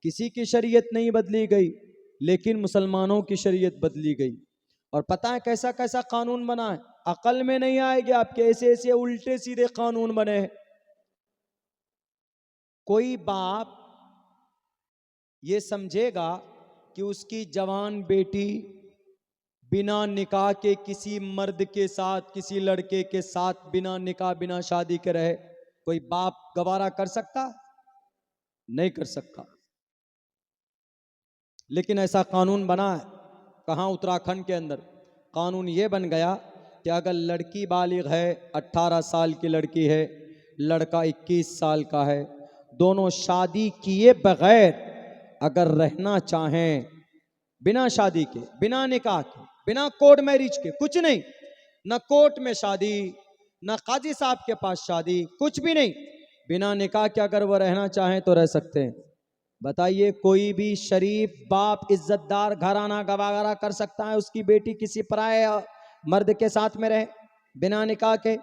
किसी की शरीयत नहीं बदली गई, लेकिन मुसलमानों की शरीयत बदली गई। और पता है कैसा कैसा कानून बना है, अकल में नहीं आएगी आपके, ऐसे ऐसे उल्टे सीधे कानून बने हैं। कोई बाप ये समझेगा कि उसकी जवान बेटी बिना निकाह के किसी मर्द के साथ, किसी लड़के के साथ बिना निकाह बिना शादी के रहे, कोई बाप गवारा कर सकता? नहीं कर सकता। लेकिन ऐसा कानून बना है, कहाँ? उत्तराखंड के अंदर कानून ये बन गया कि अगर लड़की बालिग है, 18 साल की लड़की है, लड़का 21 साल का है, दोनों शादी किए बगैर अगर रहना चाहें, बिना शादी के, बिना निकाह के, बिना कोर्ट मैरिज के, कुछ नहीं, न कोर्ट में शादी, न काजी साहब के पास शादी, कुछ भी नहीं, बिना निकाह के अगर वो रहना चाहें तो रह सकते हैं। बताइए, कोई भी शरीफ बाप इज्जतदार घराना गवारा कर सकता है उसकी बेटी किसी पराये मर्द के साथ में रहे बिना निकाह के?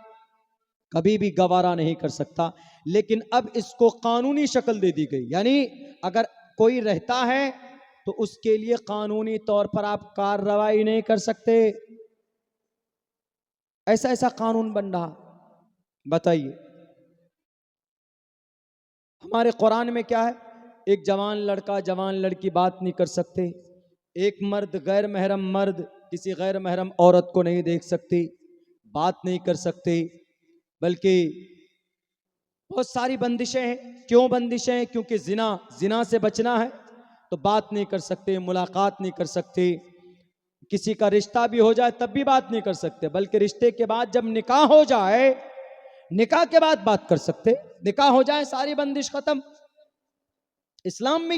कभी भी गवारा नहीं कर सकता। लेकिन अब इसको कानूनी शक्ल दे दी गई, यानी अगर कोई रहता है तो उसके लिए कानूनी तौर पर आप कार्रवाई नहीं कर सकते। ऐसा ऐसा कानून बन रहा। बताइए, हमारे कुरान में क्या है? एक जवान लड़का जवान लड़की बात नहीं कर सकते, एक मर्द गैर महरम मर्द किसी गैर महरम औरत को नहीं देख सकती, बात नहीं कर सकते, बल्कि बहुत सारी बंदिशें हैं। क्यों बंदिशें हैं? क्योंकि जिना से बचना है तो बात नहीं कर सकते, मुलाकात नहीं कर सकते, किसी का रिश्ता भी हो जाए तब भी बात नहीं कर सकते, बल्कि रिश्ते के बाद जब निकाह हो जाए, निकाह के बाद बात कर सकते, निकाह हो जाए सारी बंदिश खत्म। इस्लाम में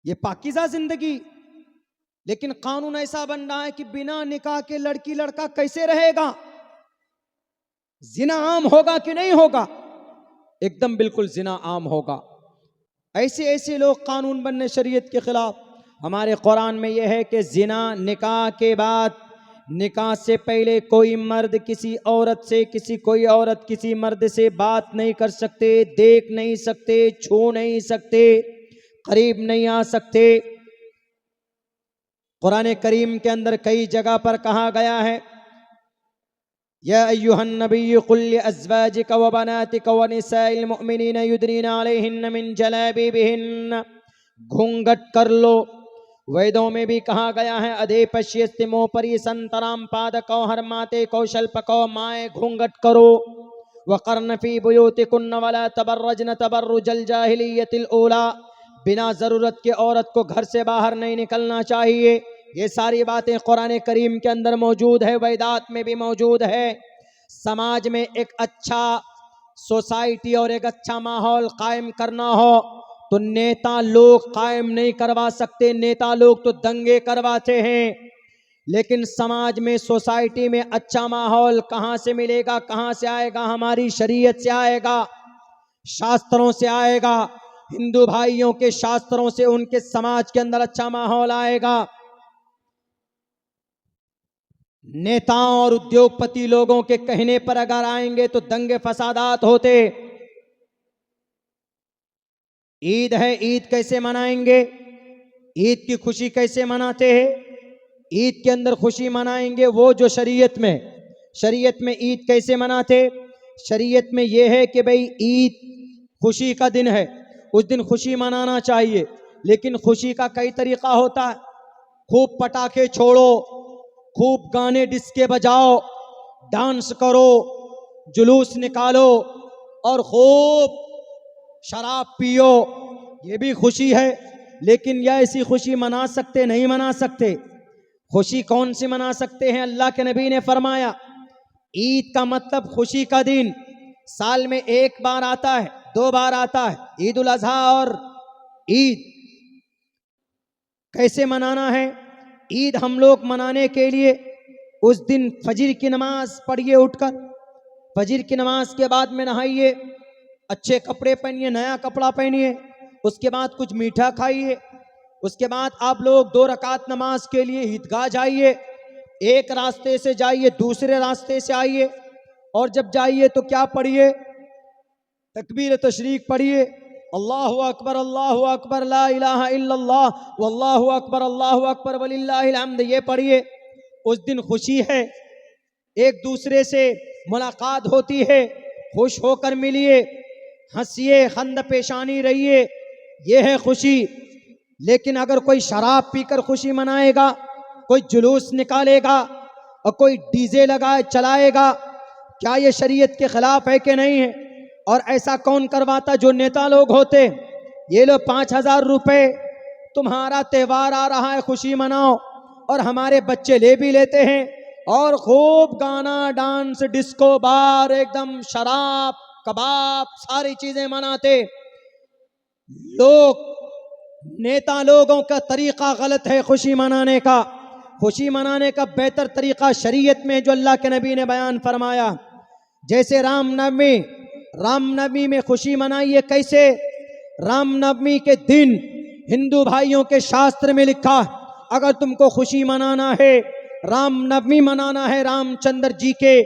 ये पाकीज़ा जिंदगी। लेकिन कानून ऐसा बन रहा है कि बिना निकाह के लड़की लड़का कैसे रहेगा? जिना आम होगा कि नहीं होगा? एकदम बिल्कुल जिना आम होगा। ऐसे ऐसे लोग कानून बनने शरीयत के खिलाफ। हमारे कुरान में यह है कि जिना निकाह के बाद, निकाह से पहले कोई मर्द किसी औरत से, कोई औरत किसी मर्द से बात नहीं कर सकते, देख नहीं सकते, छू नहीं सकते, करीब नहीं आ सकते। कुरान करीम के अंदर कई जगह पर कहा गया है, या अय्युहन नबिय्यु कुल लिअज़वाजिका व बनातिका व निसाइल मुमिनीना युदनीना अलैहिन्ना मिन जलाबिबिहिन्ना, घूंघट कर लो। वेदों में भी कहा गया है, अधे पश्यस्तिमो परि संतराम पादको हरमाते कौशल्पको, माए घूंघट करो। वक़र्न फी बुयूतिकुन्न वला तबर्रजन तबर्रुजल जाहिलियतिल ऊला, बिना जरूरत के औरत को घर से बाहर नहीं निकलना चाहिए। ये सारी बातें कुरान करीम के अंदर मौजूद है, वेदात में भी मौजूद है। समाज में एक अच्छा सोसाइटी और एक अच्छा माहौल कायम करना हो तो नेता लोग कायम नहीं करवा सकते, नेता लोग तो दंगे करवाते हैं। लेकिन समाज में, सोसाइटी में अच्छा माहौल कहां से मिलेगा, कहां से आएगा? हमारी शरीयत से आएगा, शास्त्रों से आएगा। हिंदू भाइयों के शास्त्रों से उनके समाज के अंदर अच्छा माहौल आएगा। नेताओं और उद्योगपति लोगों के कहने पर अगर आएंगे तो दंगे फसादात होते। ईद है, ईद कैसे मनाएंगे? ईद की खुशी कैसे मनाते हैं? ईद के अंदर खुशी मनाएंगे वो जो शरीयत में ईद कैसे मनाते? शरीयत में यह है कि भाई ईद खुशी का दिन है, उस दिन खुशी मनाना चाहिए। लेकिन खुशी का कई तरीका होता है। खूब पटाखे छोड़ो, खूब गाने डिस्के बजाओ, डांस करो, जुलूस निकालो और खूब शराब पियो, ये भी खुशी है। लेकिन यह ऐसी खुशी मना सकते? नहीं मना सकते। खुशी कौन सी मना सकते हैं? अल्लाह के नबी ने फरमाया, ईद का मतलब खुशी का दिन। साल में एक बार आता है, 2 बार आता है, ईद उल अजहा और ईद। कैसे मनाना है? ईद हम लोग मनाने के लिए उस दिन फजर की नमाज पढ़िए, उठकर फजर की नमाज के बाद में नहाइए, अच्छे कपड़े पहनिए, नया कपड़ा पहनिए, उसके बाद कुछ मीठा खाइए, उसके बाद आप लोग 2 रकात नमाज के लिए ईदगाह जाइए। एक रास्ते से जाइए, दूसरे रास्ते से आइए, और जब जाइए तो क्या पढ़िए? तकबीर तशरीक पढ़िए, अल्लाहु अकबर ला इलाहा इल्लल्लाह वल्लाहु अकबर वलिल्लाहिल हम्द, ये पढ़िए। उस दिन खुशी है, एक दूसरे से मुलाकात होती है, खुश होकर मिलिए, हंसिए, खंद पेशानी रहिए, ये है खुशी। लेकिन अगर कोई शराब पीकर खुशी मनाएगा, कोई जुलूस निकालेगा और कोई डीजे लगाए चलाएगा, क्या ये शरीयत के खिलाफ है कि नहीं है? और ऐसा कौन करवाता? जो नेता लोग होते, ये लो 5,000 रुपए, तुम्हारा त्योहार आ रहा है, खुशी मनाओ, और हमारे बच्चे ले भी लेते हैं और खूब गाना, डांस, डिस्को बार, एकदम शराब, कबाब, सारी चीजें मनाते लोग। नेता लोगों का तरीका गलत है खुशी मनाने का। खुशी मनाने का बेहतर तरीका शरीयत में जो अल्लाह के नबी ने बयान फरमाया, जैसे रामनवमी में खुशी मनाइए। कैसे? रामनवमी के दिन हिंदू भाइयों के शास्त्र में लिखा, अगर तुमको खुशी मनाना है, रामनवमी मनाना है, रामचंद्र जी के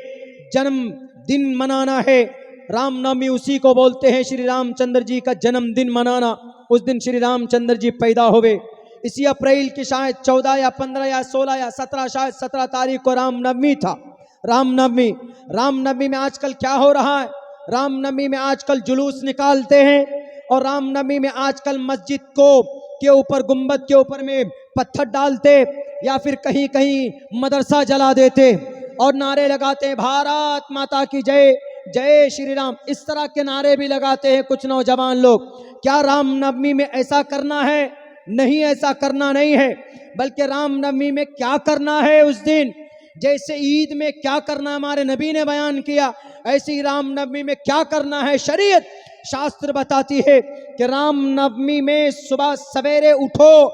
जन्म दिन मनाना है, रामनवमी उसी को बोलते हैं, श्री रामचंद्र जी का जन्मदिन मनाना। उस दिन श्री रामचंद्र जी पैदा हुए। इसी अप्रैल की शायद 14 या 15 या 16 या 17, शायद 17 तारीख को रामनवमी था। रामनवमी में आजकल क्या हो रहा है? रामनवमी में आजकल जुलूस निकालते हैं और रामनवमी में आजकल मस्जिद के ऊपर, गुंबद के ऊपर में पत्थर डालते या फिर कहीं कहीं मदरसा जला देते और नारे लगाते हैं, भारत माता की जय, जय श्री राम। इस तरह के नारे भी लगाते हैं कुछ नौजवान लोग। क्या रामनवमी में ऐसा करना है? नहीं, ऐसा करना नहीं है। बल्कि रामनवमी में क्या करना है उस दिन, जैसे ईद में क्या करना हमारे नबी ने बयान किया, ऐसे ही रामनवमी में क्या करना है। शरीयत शास्त्र बताती है कि रामनवमी में सुबह सवेरे उठो,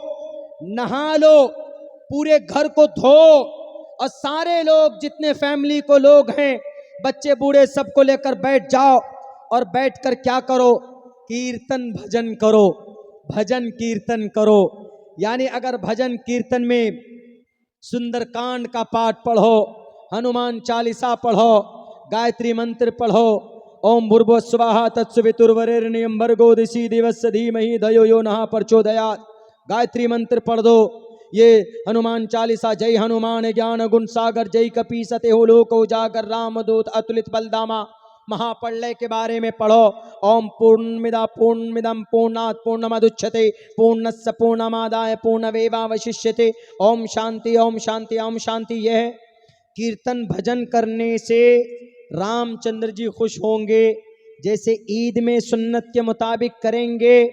नहा लो, पूरे घर को धो और सारे लोग, जितने फैमिली को लोग हैं, बच्चे बूढ़े, सबको लेकर बैठ जाओ और बैठकर क्या करो? कीर्तन भजन करो, भजन कीर्तन करो। यानी अगर भजन कीर्तन में सुंदरकांड का पाठ पढ़ो, हनुमान चालीसा पढ़ो, गायत्री मंत्र पढ़ो, ओम भूर्भुवस्सुवः तत्सवितुर्वरेण्यं भर्गो दिशि दिवस्य धीमहि धियो यो नः प्रचोदयात्, गायत्री मंत्र पढ़ दो। ये हनुमान चालीसा, जय हनुमान ज्ञान गुण सागर, जय कपी सतेहो लोक उजागर, रामदूत अतुलित बलदामा, महाप्रलय के बारे में पढ़ो। ओम पूर्णमिदं पूर्णात् पूर्णमुदच्यते पूर्णस्य पूर्णमादाय पूर्णमेवावशिष्यते। ओम शांति, ओम शांति, ओम शांति। यह कीर्तन भजन करने से रामचंद्र जी खुश होंगे। जैसे ईद में सुन्नत के मुताबिक करेंगे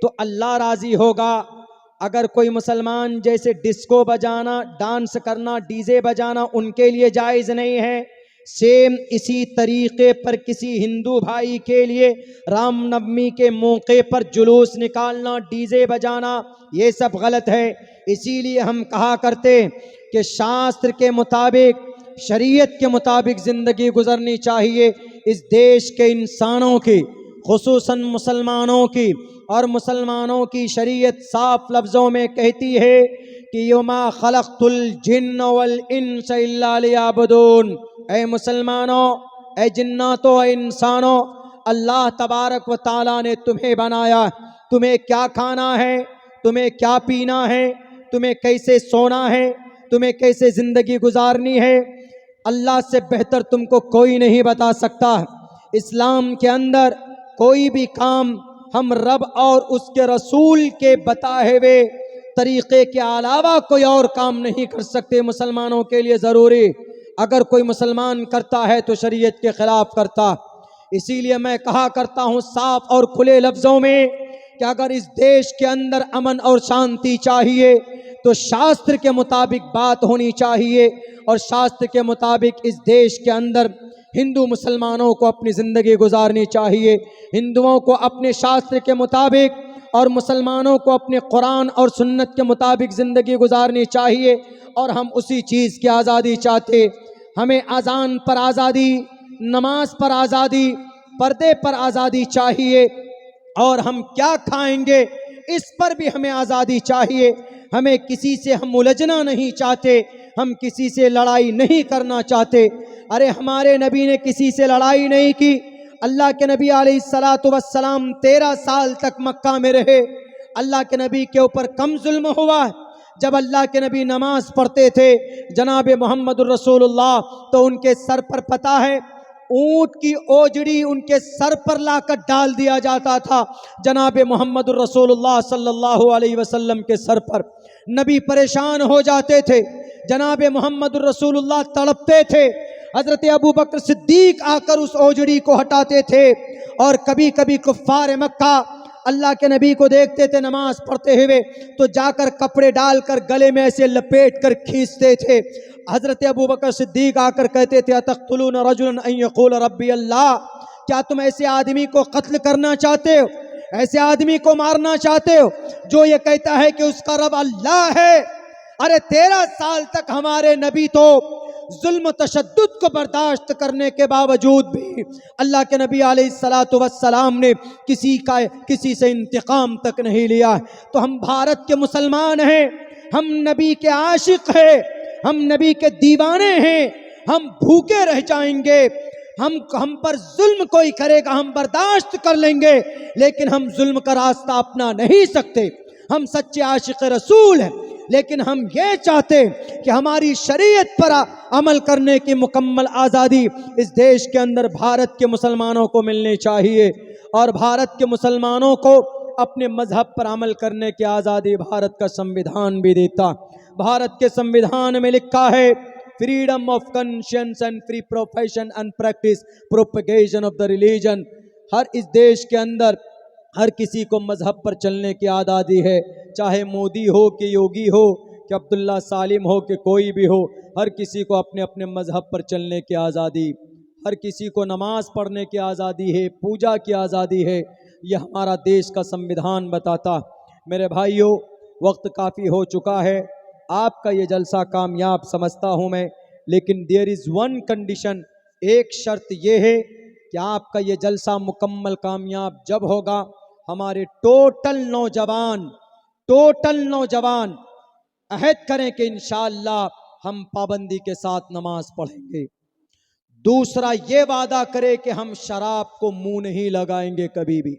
तो अल्लाह राजी होगा। अगर कोई मुसलमान जैसे डिस्को बजाना, डांस करना, डीजे बजाना उनके लिए जायज़ नहीं है, सेम इसी तरीके पर किसी हिंदू भाई के लिए रामनवमी के मौके पर जुलूस निकालना, डीजे बजाना, ये सब गलत है। इसीलिए हम कहा करते कि शास्त्र के मुताबिक, शरीयत के मुताबिक ज़िंदगी गुजरनी चाहिए। इस देश के इंसानों की, खुसूसन मुसलमानों की, और मुसलमानों की शरीयत साफ लफ्ज़ों में कहती है कि यमा खलक़तुल जिन्न वल इंस इल्ला लियअबुदून। ऐ मुसलमानों, ऐ जिन्नातों, ऐ इंसानों, अल्लाह तबारक व ताला ने तुम्हें बनाया। तुम्हें क्या खाना है, तुम्हें क्या पीना है, तुम्हें कैसे सोना है, तुम्हें कैसे ज़िंदगी गुजारनी है, अल्लाह से बेहतर तुमको कोई नहीं बता सकता। इस्लाम के अंदर कोई भी काम हम रब और उसके रसूल के बताए हुए तरीक़े के अलावा कोई और काम नहीं कर सकते। मुसलमानों के लिए ज़रूरी, अगर कोई मुसलमान करता है तो शरीयत के ख़िलाफ़ करता। इसीलिए मैं कहा करता हूँ साफ और खुले लफ्ज़ों में कि अगर इस देश के अंदर अमन और शांति चाहिए तो शास्त्र के मुताबिक बात होनी चाहिए, और शास्त्र के मुताबिक इस देश के अंदर हिंदू मुसलमानों को अपनी ज़िंदगी गुजारनी चाहिए। हिंदुओं को अपने शास्त्र के मुताबिक और मुसलमानों को अपने कुरान और सुन्नत के मुताबिक ज़िंदगी गुजारनी चाहिए। और हम उसी चीज़ की आज़ादी चाहते। हमें अज़ान पर आज़ादी, नमाज पर आज़ादी, पर्दे पर आज़ादी चाहिए, और हम क्या खाएंगे इस पर भी हमें आज़ादी चाहिए। हमें किसी से हम उलझना नहीं चाहते, हम किसी से लड़ाई नहीं करना चाहते। अरे हमारे नबी ने किसी से लड़ाई नहीं की, अल्लाह के नबी अलैहिस्सलातु वस्सलाम 13 साल तक मक्का में रहे। अल्लाह के नबी के ऊपर कम जुल्म हुआ है। जब अल्लाह के नबी नमाज पढ़ते थे जनाब मोहम्मदुर रसूलुल्लाह, तो उनके सर पर पता है ऊंट की ओजड़ी उनके सर पर लाकर डाल दिया जाता था, जनाब मोहम्मदुर रसूलुल्लाह सल्लल्लाहु अलैहि वसल्लम के सर पर। नबी परेशान हो जाते थे, जनाब मोहम्मदुर रसूलुल्लाह तड़पते थे। हजरत अबू बकर सिद्दीक आकर उस ओजड़ी को हटाते थे। और कभी कभी कुफ्फार मक्का अल्लाह के नबी को देखते थे नमाज पढ़ते हुए, तो जाकर कपड़े डालकर गले में ऐसे लपेट कर खींचते थे। हजरत अबू बकर सिद्दीक आकर कहते थे अतक़्तुलून रजुलन अन यक़ूल रब्बी अल्लाह, क्या तुम ऐसे आदमी को कत्ल करना चाहते हो, ऐसे आदमी को मारना चाहते हो जो ये कहता है कि उसका रब अल्लाह है। अरे 13 साल तक हमारे नबी तो जुल्म तशद्दुद को बर्दाश्त करने के बावजूद भी अल्लाह के नबी अलैहिस्सलातु वस्सलाम ने किसी से इंतकाम तक नहीं लिया। तो हम भारत के मुसलमान हैं, हम नबी के आशिक हैं, हम नबी के दीवाने हैं। हम भूखे रह जाएंगे, हम पर जुल्म कोई करेगा हम बर्दाश्त कर लेंगे, लेकिन हम जुल्म का रास्ता अपना नहीं सकते। हम सच्चे आशिक रसूल हैं, लेकिन हम ये चाहते हैं कि हमारी शरीयत पर अमल करने की मुकम्मल आज़ादी इस देश के अंदर भारत के मुसलमानों को मिलनी चाहिए। और भारत के मुसलमानों को अपने मजहब पर अमल करने की आज़ादी भारत का संविधान भी देता। भारत के संविधान में लिखा है freedom of conscience and free profession and practice propagation of the religion. हर इस देश के अंदर हर किसी को मजहब पर चलने की आज़ादी है, चाहे मोदी हो कि योगी हो कि अब्दुल्ला सालिम हो कि कोई भी हो, हर किसी को अपने अपने मजहब पर चलने की आज़ादी, हर किसी को नमाज पढ़ने की आज़ादी है, पूजा की आज़ादी है। यह हमारा देश का संविधान बताता। मेरे भाइयों, वक्त काफ़ी हो चुका है। आपका ये जलसा कामयाब समझता हूँ मैं, लेकिन देयर इज़ वन कंडीशन, एक शर्त ये है कि आपका ये जलसा मुकम्मल कामयाब जब होगा हमारे टोटल नौजवान अहद करें कि इंशाअल्लाह हम पाबंदी के साथ नमाज पढ़ेंगे। दूसरा ये वादा करे कि हम शराब को मुंह नहीं लगाएंगे कभी भी।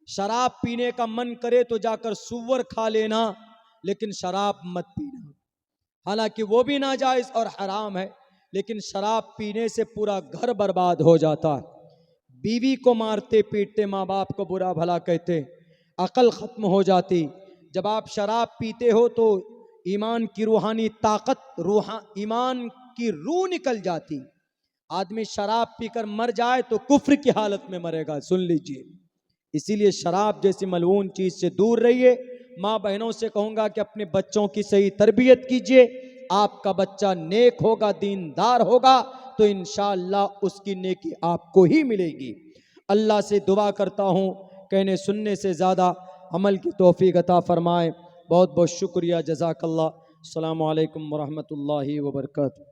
शराब पीने का मन करे तो जाकर सुअर खा लेना, लेकिन शराब मत पीना। हालांकि वो भी नाजायज और हराम है, लेकिन शराब पीने से पूरा घर बर्बाद हो जाता है। बीवी को मारते पीटते, माँ बाप को बुरा भला कहते, अकल ख़त्म हो जाती। जब आप शराब पीते हो तो ईमान की रूहानी ताकत, ईमान की रूह निकल जाती। आदमी शराब पीकर मर जाए तो कुफ्र की हालत में मरेगा, सुन लीजिए। इसीलिए शराब जैसी मलऊन चीज़ से दूर रहिए। माँ बहनों से कहूँगा कि अपने बच्चों की सही तरबियत कीजिए। आपका बच्चा नेक होगा, दीनदार होगा, तो इंशाअल्लाह उसकी नेकी आपको ही मिलेगी। अल्लाह से दुआ करता हूँ कहने सुनने से ज़्यादा अमल की तौफीक अता फरमाए। बहुत बहुत शुक्रिया, जज़ाकल्लाह। अस्सलामु अलैकुम वरहमतुल्लाहि वबरकातुहू।